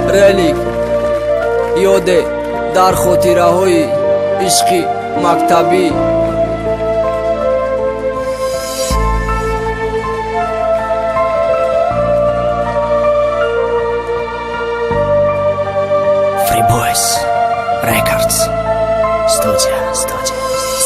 رلیک یاده در خاطره های عشقی مکتبی Free Boys Records Studio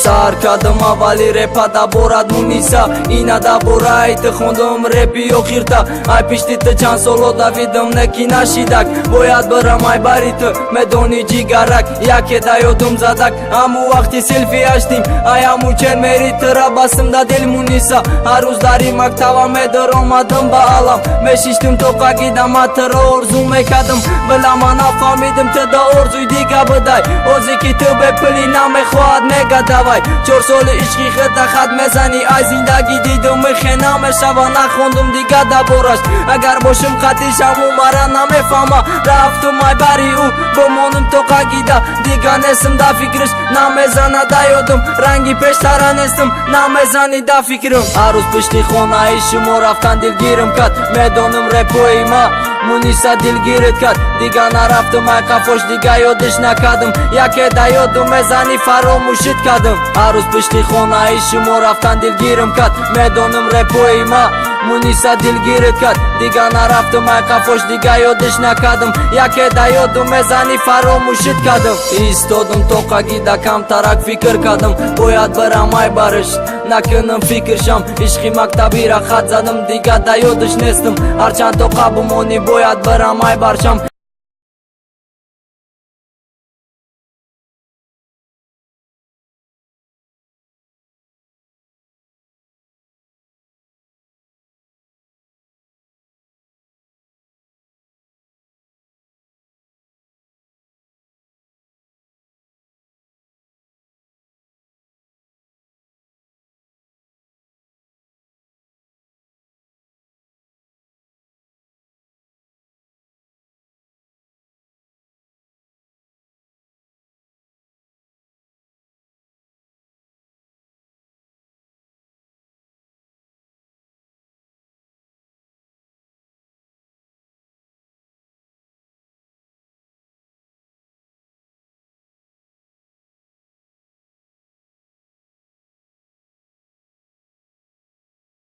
سر کردم اولی رپا دا борад муниса ина да борайт хондум репи охирта ай пиштит чанд соло да видам неки нашидак бояд барам ай бари ту медони ҷигарак яке да ёдум задак ҳаму вақти селфи аштим ай ҳаму чен мери тра бастим да дил муниса ҳар рӯз дари мактаба медаромадам ба алам мешиштум то қагидама тра орзу мекардам билама нафаҳмидим ту да орзуи дига будай озе ки ту бепули намехоҳад мегадавай 4 соли ишқи хита хат мезани ай зиндагӣ дидум мехе намешава нахондум дига да бораш агар бошим қатишаму мара намефаҳма рафтум ай бари ӯ бомоним то қагида дига нестим да фикриш намезана да ёдум ранги пештара нестим намезани да фикрим ҳар рӯз пишти хонаи шумо рафтан дилгирим кард медоним репои ма муниса дилгирит кард дига нарафтум ай қафош дига ёдиш накардим яке да ёдум мезани фаромӯшит кардим ҳар рӯз пишти хонаи шумо рафтан дилгирим кард медоним репои ма муниса дилгирит кард дига нарафтум ай қафош дига ёдиш накардим яке да ёдум мезани фаромӯшит кардим истодум то қагида камтарак фикр кардим бояд барам ай бариш накунам фикршам ишқи мактабира хат задам дига да ёдиш нестим ҳарчанд то қабумонӣ бояд барам ай баршам